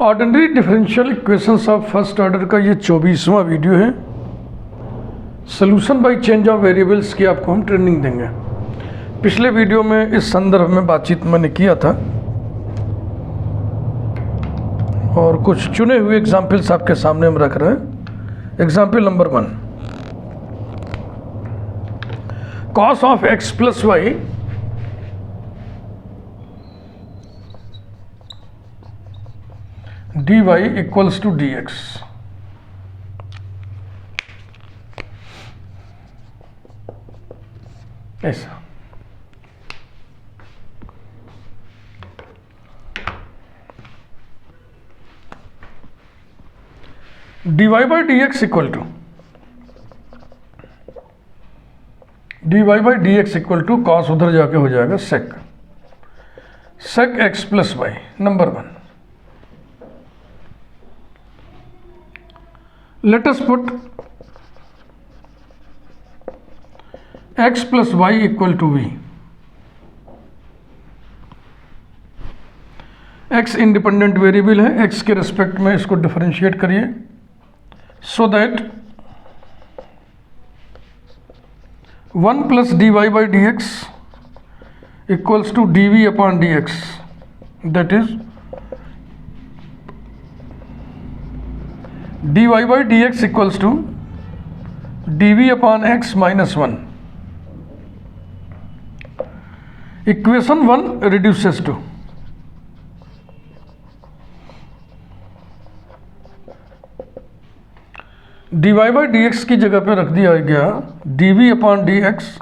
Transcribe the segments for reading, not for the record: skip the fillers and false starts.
Ordinary differential equations of first order का ये 24वां video है। Solution by change of variables की आपको हम ट्रेनिंग देंगे। पिछले वीडियो में इस संदर्भ में बातचीत मैंने किया था और कुछ चुने हुए एग्जाम्पल्स आपके सामने हम रख रहे हैं। Example number 1, cos of x plus y dy equals to dx। ऐसा dy by dx equal to cos उधर जाके हो जाएगा sec x plus y. Number 1, let us put x plus y equal to v। x independent variable है, x के respect में इसको differentiate करिए so that 1 plus dy by d x equals to dv upon dx, that is dy by dx equals to dv upon x minus 1। Equation 1 reduces to dy by dx की जगह पे रख दिया गया dv upon dx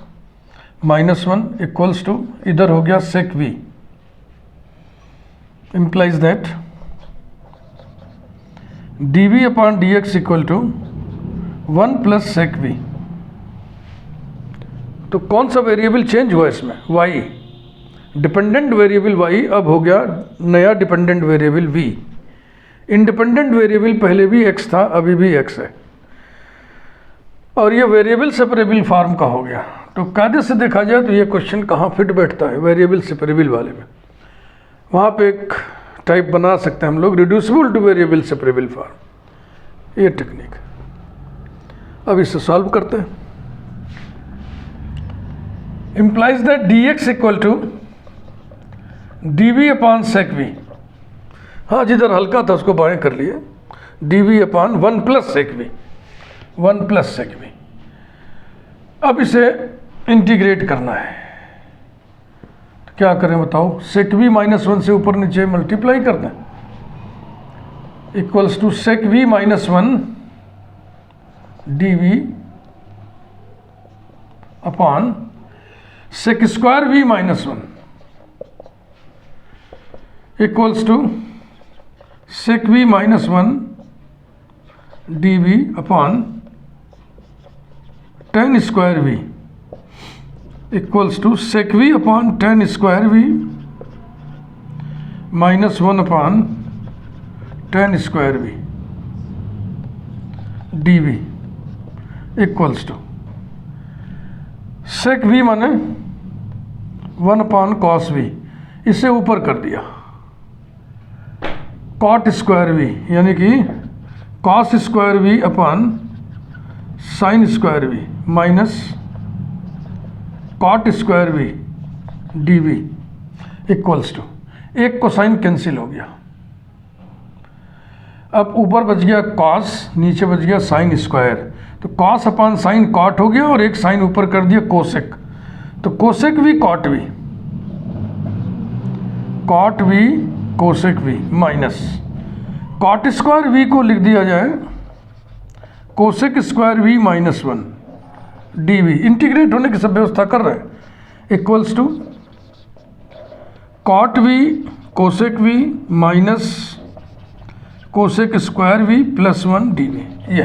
minus 1 equals to इधर हो गया sec v, implies that dv upon dx equal to 1 plus sec v। तो कौन सा वेरिएबल चेंज हुआ इसमें? y। डिपेंडेंट वेरिएबल y अब हो गया नया dependent variable v। Independent variable पहले भी x था, अभी भी x है, और ये वेरिएबल सेपरेबल फॉर्म का हो गया। तो कायदे से देखा जाए तो ये क्वेश्चन कहाँ फिट बैठता है वेरिएबल सेपरेबल वाले में। वहाँ पे एक टाइप बना सकते हैं हम लोग, reducible to variable separable form, ये टेक्निक। अब इसे सॉल्व करते हैं। Implies that dx equal to dv upon sec v। हाँ, जिधर हल्का था उसको बाएं कर लिए, dv अपॉन 1 plus sec v, 1 plus sec v। अब इसे इंटीग्रेट करना है, क्या करें बताओ? सेक वी माइनस 1 से ऊपर नीचे मल्टीप्लाई कर दें, equals to sec v minus 1 d v upon sec square v minus 1 equals to sec v minus 1 d v upon tan square v equals to sec v upon tan square v minus 1 upon tan square v d v equals to sec v माने 1 upon cos v, इसे ऊपर कर दिया cot square v, यानी कि cos square v upon sine square v minus cot square v d v equals to, एक cosine cancel हो गया। अब ऊपर बच गया कॉस, नीचे बच गया साइन स्क्वायर, तो कॉस अपॉन साइन कॉट हो गया और एक साइन ऊपर कर दिया कोसेक, तो cosec v cot v cosec v minus cot square v को लिख दिया जाए cosec square v minus 1 d v. Integrate होने की सब व्यवस्था कर रहे हैं, equals to cot v cosec v minus cosec square v plus 1 d v. ये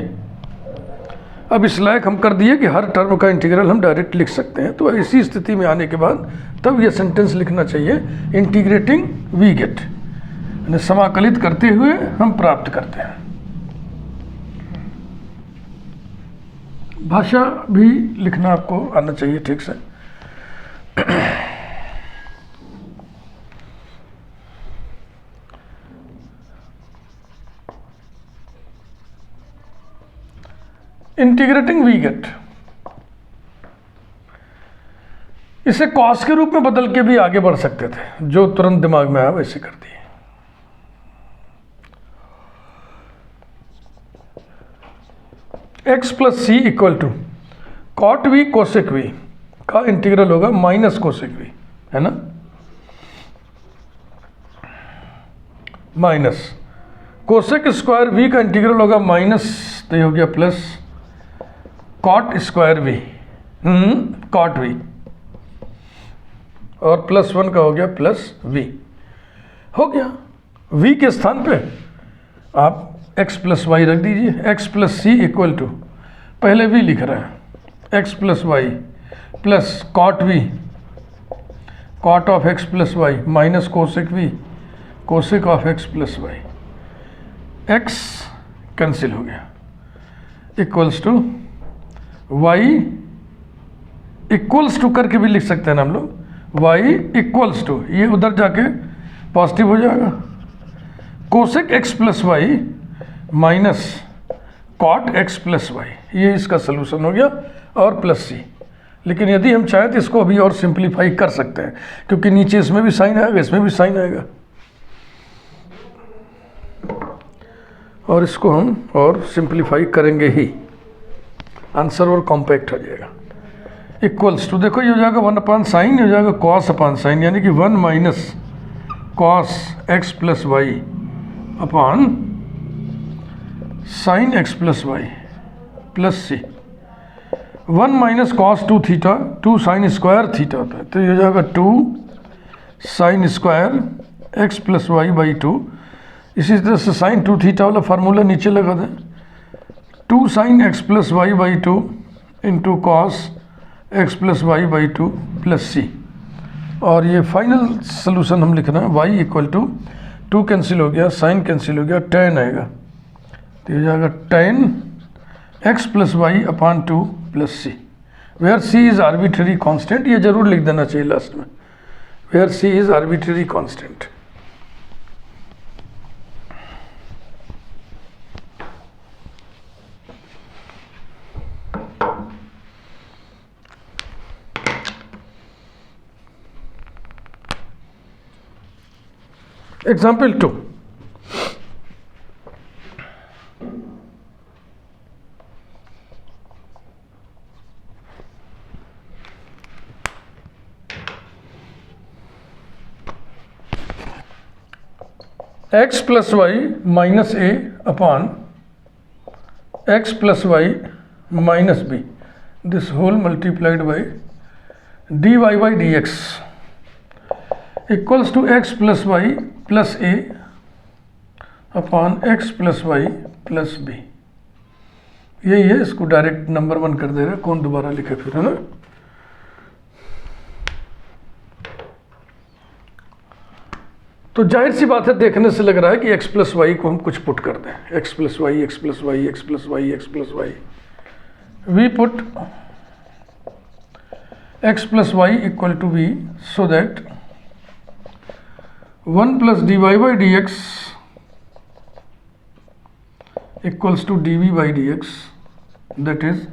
अब इस लायक हम कर दिए कि हर टर्म का इंटीग्रल हम डायरेक्ट लिख सकते हैं। तो ऐसी स्थिति में आने के बाद तब ये सेंटेंस लिखना चाहिए, इंटीग्रेटिंग वी गेट, यानी समाकलित करते हुए हम प्राप्त करते हैं। भाषा भी लिखना आपको आना चाहिए ठीक से। इंटीग्रेटिंग वी गेट, इसे कॉस के रूप में बदल के भी आगे बढ़ सकते थे, जो तुरंत दिमाग में आया वैसे कर दिए। x plus c equal to cot v cosec v का इंटीग्रल होगा माइनस कोसेक वी, है ना, माइनस कोसेक स्क्वायर वी का इंटीग्रल होगा माइनस, तो ये हो गया plus cot square v, cot v, और प्लस 1 का हो गया प्लस वी, हो गया। वी के स्थान पे आप x प्लस वाई रख दीजिए। x plus c equal to, पहले वी लिख रहे हैं, x plus y plus cot v, cot of x plus y minus cosec v, cosec of x plus y, x cancel हो गया, equals to y equals to करके भी लिख सकते हैं ना हम लोग, y इक्वल्स टू, ये उधर जाके पॉजिटिव हो जाएगा, cosec x plus y minus cot x plus y, ये इसका सोल्यूशन हो गया, और प्लस सी। लेकिन यदि हम चाहें तो इसको अभी और सिंप्लीफाई कर सकते हैं, क्योंकि नीचे इसमें भी साइन आएगा, इसमें भी साइन आएगा, और इसको हम और सिंप्लीफाई करेंगे ही, आंसर और कॉम्पैक्ट हो जाएगा। इक्वल्स टू, देखो ये हो जाएगा 1 अपान साइन, हो जाएगा कॉस अपान साइन, यानी कि 1 minus cos x plus y upon sine x plus y plus c, 1 minus cos 2 theta, 2 sine square theta होता है, तो ये हो जाएगा 2 sine square x plus y by 2। इसी तरह से साइन 2 थीटा वाला फार्मूला नीचे लगा दें, 2 sine x plus y by 2 into cos x plus y by 2 plus c, और ये फाइनल सोल्यूशन हम लिख रहे हैं, y इक्वल टू 2 कैंसिल हो गया, साइन कैंसिल हो गया, tan आएगा, तो ये जाएगा tan x plus y upon 2 plus c, where c is arbitrary constant, ये जरूर लिख देना चाहिए लास्ट में, where c is arbitrary constant. Example 2. X plus y minus a upon x plus y minus b, this whole multiplied by dy by dx equals to x plus y plus a upon x plus y plus b, यही है, इसको direct number 1 कर दे रहे, कौन दोबारा लिखे फिर, है ना। तो जाहिर सी बात है, देखने से लग रहा है कि x प्लस वाई को हम कुछ पुट कर दें, x plus y, x plus y, x plus y, x plus y, v put x plus y equal to v, so that 1 plus d y by d x equals to d v by d x, that is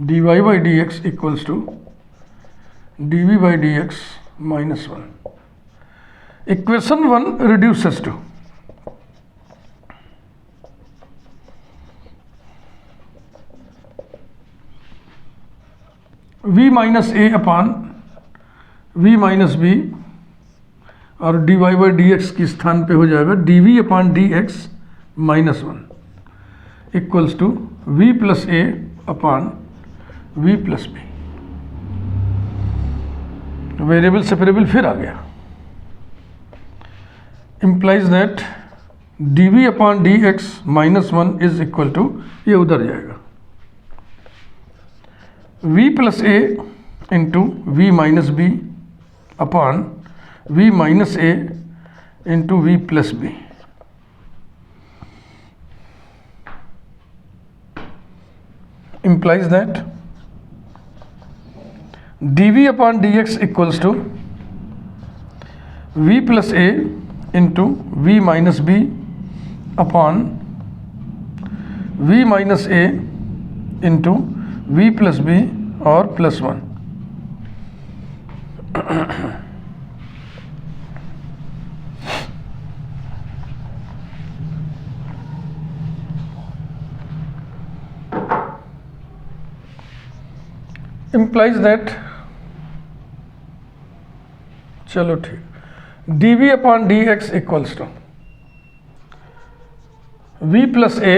d y by d x equals to d v by d x minus 1। Equation 1 reduces to v minus a upon v minus b, और d y by d x के स्थान पे हो जाएगा d v upon d x minus 1 equals to v plus a upon v plus b. Variable separable फिर आ गया, implies that dv upon dx minus 1 is equal to, ये उधर जाएगा, v plus a into v minus b upon v minus a into v plus b. Implies that dv upon dx equals to v plus a into v minus b upon v minus a into v plus b और plus 1। implies that, चलो ठीक, dv upon dx equals to v plus a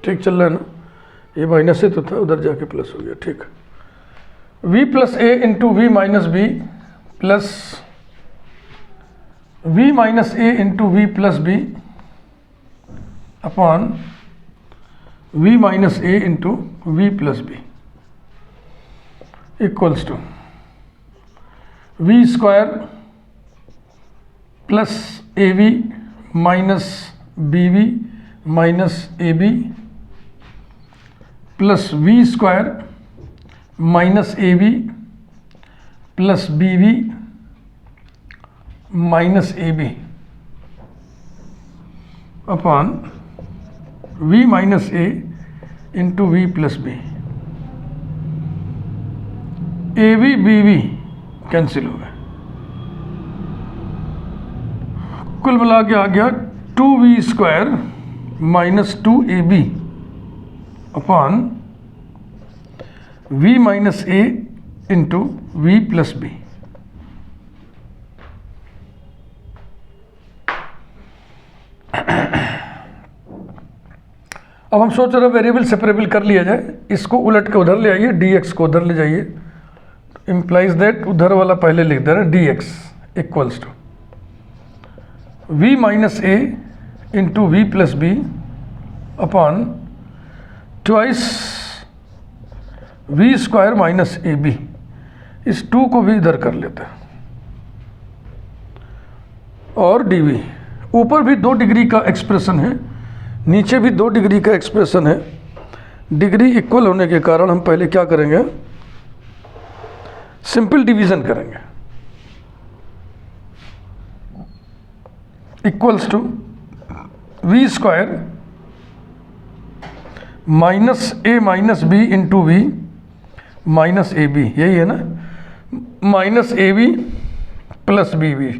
ठीक चल रहा है ना, ये minus से तो था, उधर जाके प्लस हो गया, ठीक। v plus a into v minus b plus v minus a into v plus b upon v minus a into v plus b equals to v square plus a v minus b v minus a b plus v square minus a v plus b v minus a b upon v minus a into v plus b. A v b v cancel हो गए, कुल मिला के आ गया 2v square minus 2ab upon v minus a into v plus b. अब हम सोच रहे वेरिएबल सेपरेबल कर लिया जाए, इसको उलट के उधर ले आइए, dx को उधर ले जाइए, इम्प्लाइज दैट उधर वाला पहले लिख दे रहे हैं, dx equals to v minus a into v plus b upon twice v square minus a b. इस 2 को भी इधर कर लेते हैं और dv। ऊपर भी 2 डिग्री का एक्सप्रेशन है, नीचे भी 2 डिग्री का एक्सप्रेशन है। डिग्री इक्वल होने के कारण हम पहले क्या करेंगे, सिंपल डिवीजन करेंगे। Equals to v square minus a minus b into v minus a b, यही है ना, minus a b plus b v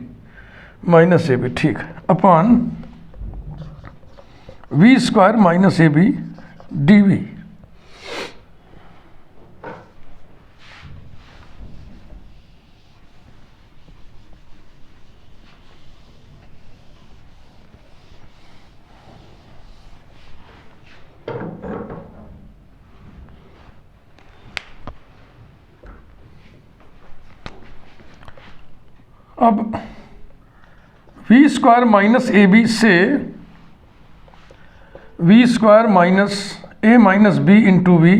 minus a b, ठीक, upon v square minus a b d v. अब v square minus a b से v square minus a minus b into v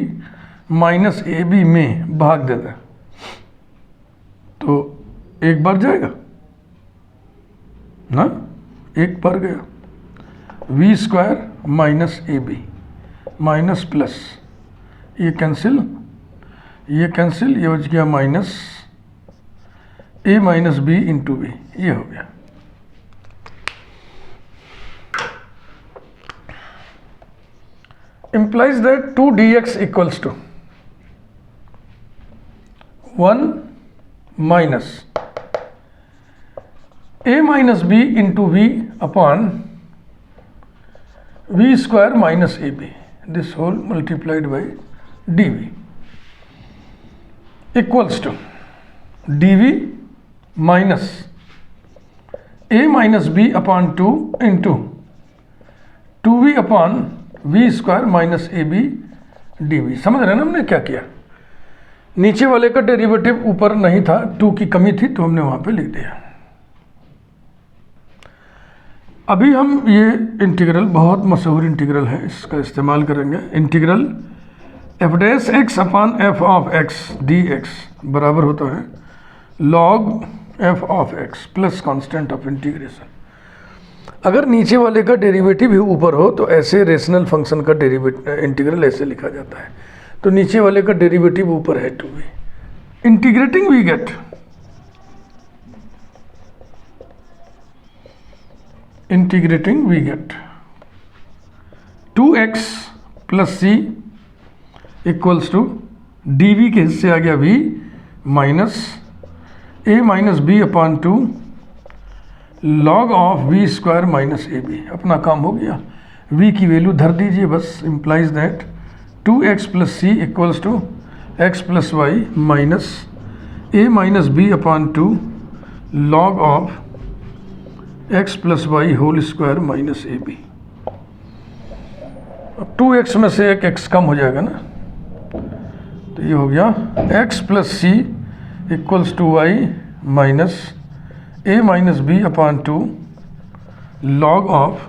minus a b में भाग दे दें तो एक बार जाएगा ना, एक बार गया, v square minus a b minus plus ये कैंसिल, ये कैंसिल, ये बच गया minus a minus b into b, ये हो गया। implies that 2 dx equals to 1 minus a minus b into v upon v square minus ab, this whole multiplied by dv equals to dv minus a minus b upon 2 into 2v upon v square minus a b d v. समझ रहे हैं ना हमने क्या किया, नीचे वाले का डेरिवेटिव ऊपर नहीं था, 2 की कमी थी तो हमने वहां पे लिख दिया। अभी हम ये इंटीग्रल, बहुत मशहूर इंटीग्रल है, इसका इस्तेमाल करेंगे। Integral F dash x upon F of x D x बराबर होता है log F of x plus constant of integration. अगर नीचे वाले का डेरिवेटिव ही ऊपर हो तो ऐसे रेशनल फंक्शन का डेरिवेटिव इंटीग्रल ऐसे लिखा जाता है, तो नीचे वाले का डेरिवेटिव ऊपर है 2v। Integrating we get integrating we get 2x plus c equals to d v के हिस्से आ गया v minus a minus b upon 2 log of v square minus a b. अपना काम हो गया, v की वैल्यू धर दीजिए बस। Implies that 2x plus c equals to x plus y minus a minus b upon 2 log of x plus y whole square minus a b. अब 2x में से एक x कम हो जाएगा ना, तो ये हो गया x plus c equals to y minus a minus b upon 2 log of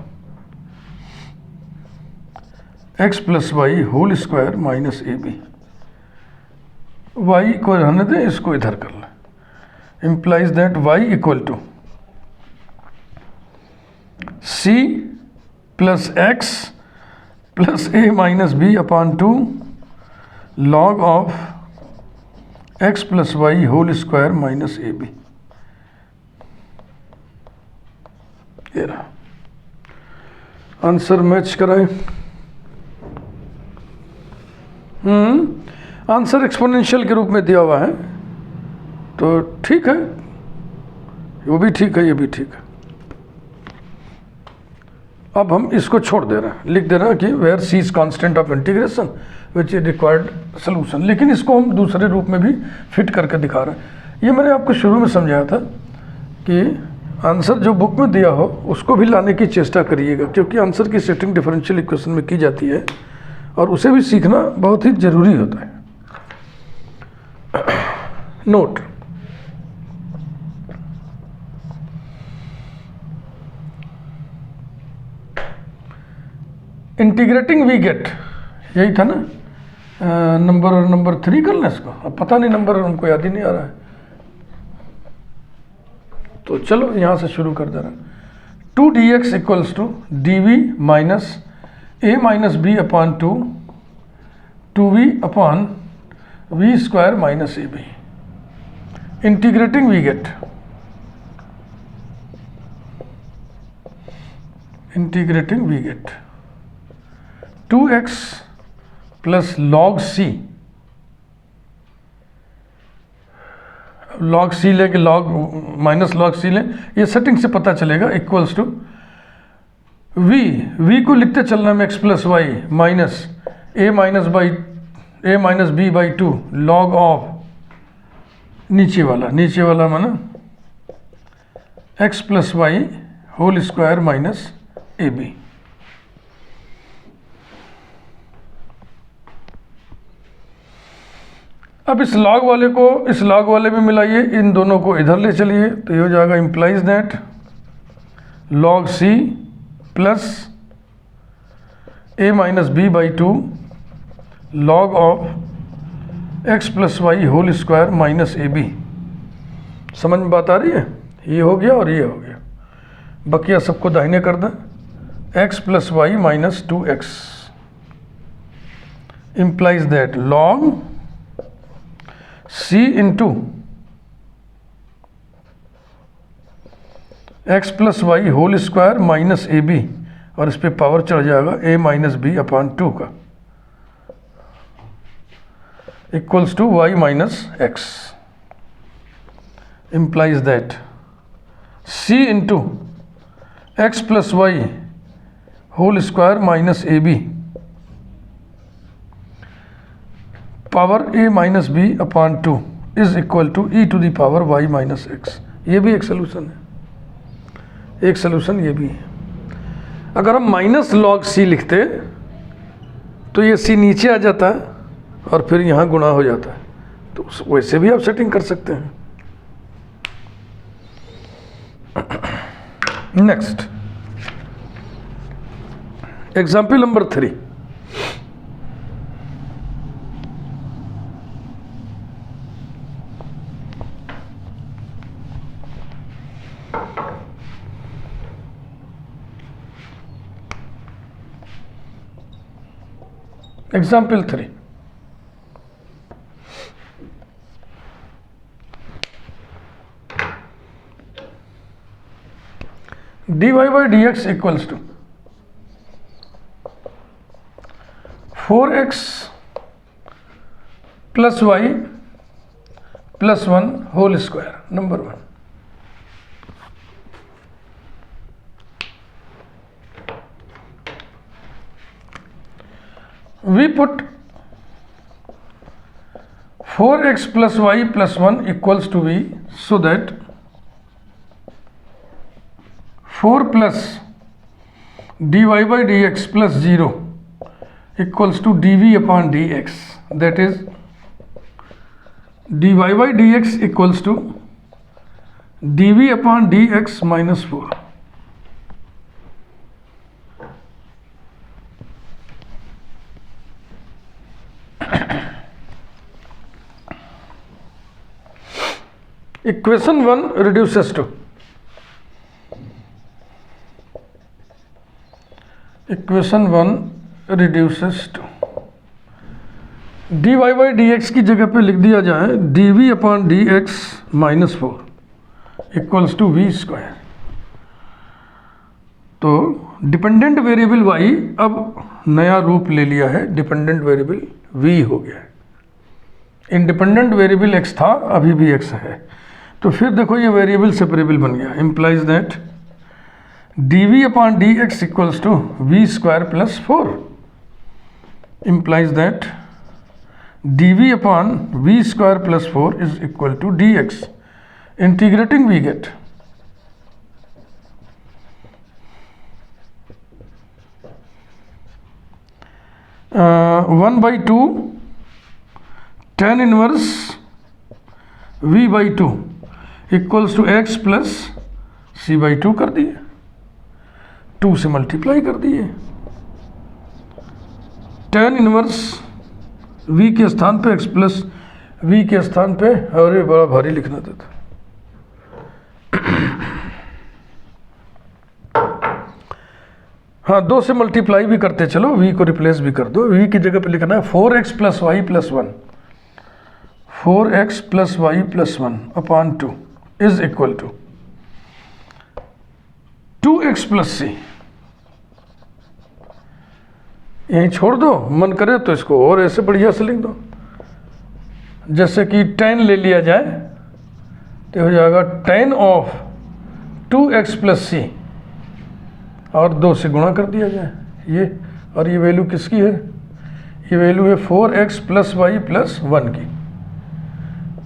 x plus y whole square minus a b. y को रहने दें, इसको इधर कर लें। Implies that y equal to c plus x plus a minus b upon 2 log of x plus y whole square minus a b. ये रहा answer. Match कराएं। आंसर एक्सपोनेंशियल के रूप में दिया हुआ है, तो ठीक है, वो भी ठीक है, ये भी ठीक है। अब हम इसको छोड़ दे रहे हैं, लिख दे रहे हैं कि where c is constant of integration which is required solution, लेकिन इसको हम दूसरे रूप में भी फिट करके दिखा रहे हैं। ये मैंने आपको शुरू में समझाया था कि आंसर जो बुक में दिया हो उसको भी लाने की चेष्टा करिएगा, क्योंकि आंसर की सेटिंग डिफरेंशियल इक्वेशन में की जाती है और उसे भी सीखना बहुत ही ज़रूरी होता है। नोट, इंटीग्रेटिंग वी गेट, यही था ना। नंबर 3 कर लें इसको। अब पता नहीं, नंबर हमको याद ही नहीं आ रहा है, तो चलो यहाँ से शुरू कर दे रहे हैं। 2dx equals to d v minus a minus b upon 2v upon v square minus a b. Integrating we get, integrating we get 2x plus log c, log c लें कि लॉग माइनस लॉग सी लें, ये setting से पता चलेगा, equals to v को लिखते चलना में x plus y minus a minus b by 2 log of नीचे वाला माना x plus y whole square minus a b. अब इस लॉग वाले को इस लॉग वाले में मिलाइए, इन दोनों को इधर ले चलिए, तो ये हो जाएगा implies that log c plus a minus b by 2 log of x plus y whole square minus a b. समझ में बात आ रही है? ये हो गया और ये हो गया, बकिया सबको दाहिने कर दें। x plus y minus 2x implies that log c into x plus y whole square minus a b, और इस पे पावर चढ़ जाएगा a माइनस बी अपॉन 2 का, equals to y minus x. Implies that c into x plus y whole square minus a b power a minus b upon 2 is equal to e to the power y minus x. ये भी एक solution है, एक solution ये भी है। अगर हम माइनस लॉग c लिखते तो ये c नीचे आ जाता है और फिर यहाँ गुणा हो जाता है, तो वैसे भी आप सेटिंग कर सकते हैं। Next example number 3। Example 3. dy by dx equals to 4x plus y plus 1 whole square, number 1। We put 4x plus y plus 1 equals to v, so that 4 plus dy by dx plus 0 equals to dv upon dx, that is dy by dx equals to dv upon dx minus 4। Equation 1 reduces to dy by dx की जगह पे लिख दिया जाए dv upon dx minus 4 equals to v square. तो dependent variable y अब नया रूप ले लिया है, डिपेंडेंट वेरिएबल v हो गया है। इंडिपेंडेंट वेरिएबल x था, अभी भी x है। तो फिर देखो ये वेरिएबल सेपरेबल बन गया, implies that dv upon dx equals to v square plus 4, implies that dv upon v square plus 4 is equal to dx। Integrating we get one by two tan inverse v by 2 equals to x plus c by 2 कर दिए, 2 से multiply कर दिए। tan inverse v के स्थान पे x plus v के स्थान पे, अरे बड़ा भारी लिखना था। हाँ, 2 से मल्टीप्लाई भी करते चलो, v को रिप्लेस भी कर दो। v की जगह पे लिखना है 4x plus y plus 1, 4x plus y plus 1 upon 2 is equal to 2x plus c. यहीं छोड़ दो, मन करे तो इसको और ऐसे बढ़िया से लिख दो, जैसे कि tan ले लिया जाए तो हो जाएगा tan of 2x plus c और 2 से गुणा कर दिया जाए ये, और ये वैल्यू किसकी है? ये वैल्यू है 4x प्लस वाई प्लस 1 की।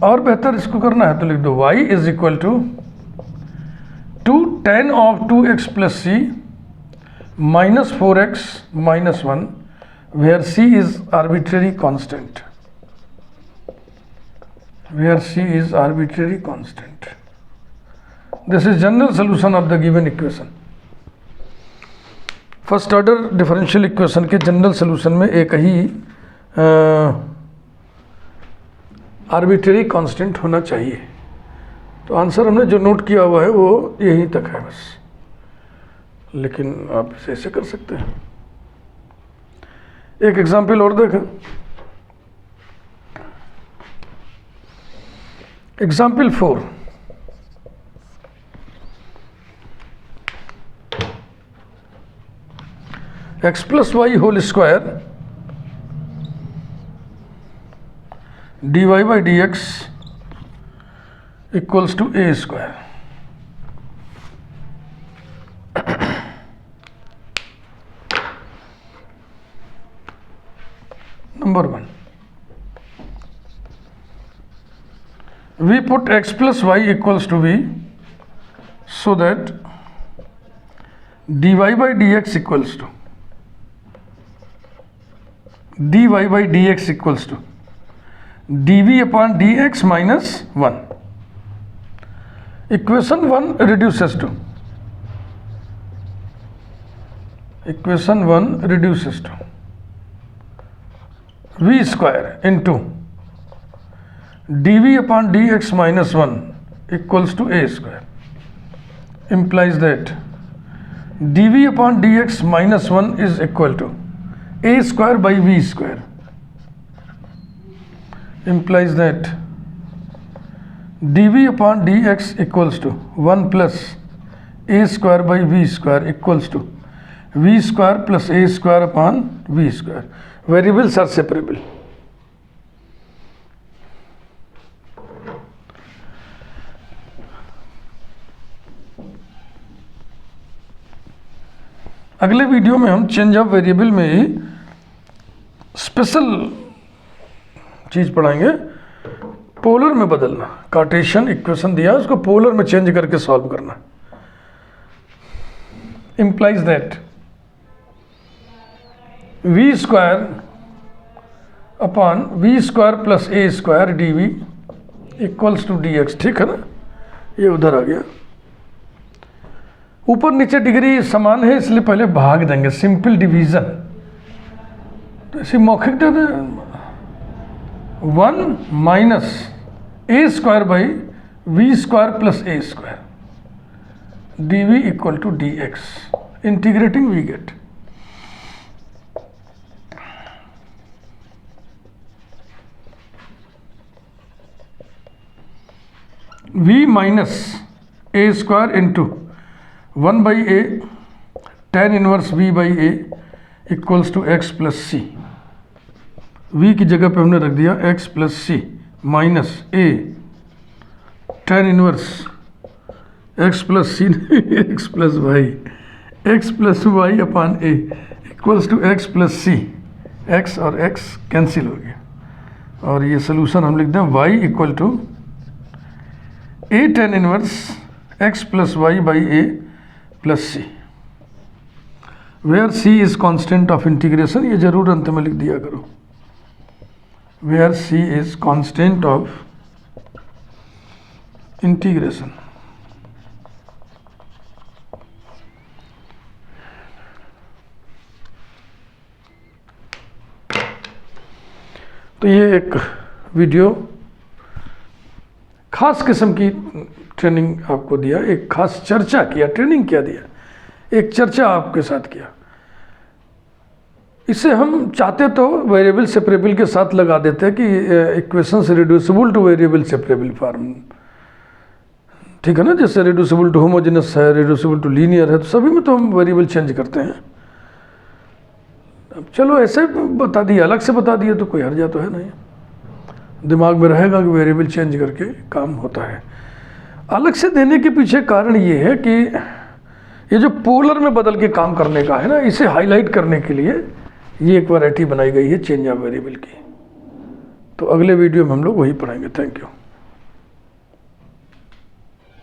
और बेहतर इसको करना है तो लिख दो y is equal to 2 tan of 2x plus c minus 4x minus 1 where c is arbitrary constant, where c is arbitrary constant. This is general solution of the given equation. First order differential equation के general solution में एक ही arbitrary constant होना चाहिए। तो answer हमने जो note किया हुआ है वो यहीं तक है बस, लेकिन आप इसे ऐसे कर सकते हैं। एक एग्जाम्पल और देखें, example 4। x plus y whole square dy by dx equals to a square. Number 1, we put x plus y equals to v, so that dy by dx equals to dv upon dx minus 1। Equation 1 reduces to v square into dv upon dx minus 1 equals to a square, implies that dv upon dx minus 1 is equal to a square by v square, implies that dv upon dx equals to 1 plus a square by v square equals to v square plus a square upon v square. Variables are separable. अगले video में हम change of variable में ही special चीज़ पढ़ाएंगे, polar में बदलना. Cartesian equation दिया, उसको polar में चेंज करके सॉल्व करना. implies that v square upon v square plus a square dv equals to dx. ठीक है ना, ये उधर आ गया. ऊपर नीचे डिग्री समान है इसलिए पहले भाग देंगे, सिंपल डिवीजन. तो इसी मौखिक दे दें 1 minus a square by v square plus a square dv equal to dx. Integrating we get v minus a square into 1 by a tan inverse v by a equals to x plus c. v की जगह पे हमने रख दिया x plus c minus a tan inverse x plus c x plus y x plus y upon a equals to x plus c. x और x cancel हो गया और ये सोल्यूशन हम लिख दें y equal to a tan inverse x plus y by a plus c, where c is constant of integration. ये जरूर अंत में लिख दिया करो, where c is constant of integration. तो ये एक वीडियो खास किस्म की ट्रेनिंग आपको दिया, एक खास चर्चा किया, ट्रेनिंग क्या दिया, एक चर्चा आपके साथ किया. इसे हम चाहते तो वेरिएबल सेपरेबल के साथ लगा देते हैं कि equations reducible to variable separable form. ठीक है ना, जैसे रिड्यूसिबल टू होमोजेनस है, रिड्यूसिबल टू लीनियर है, तो सभी में तो हम वेरिएबल चेंज करते हैं. अब चलो ऐसे बता दिए, अलग से बता दिए तो कोई हर्जा तो है नहीं, दिमाग में रहेगा कि वेरिएबल चेंज करके काम होता है. अलग से देने के पीछे कारण ये है कि ये जो पोलर में बदल के काम करने का है ना, इसे हाईलाइट करने के लिए ये एक वैरायटी बनाई गई है चेंज ऑफ वेरिएबल की. तो अगले वीडियो में हम लोग वही पढ़ेंगे. Thank you.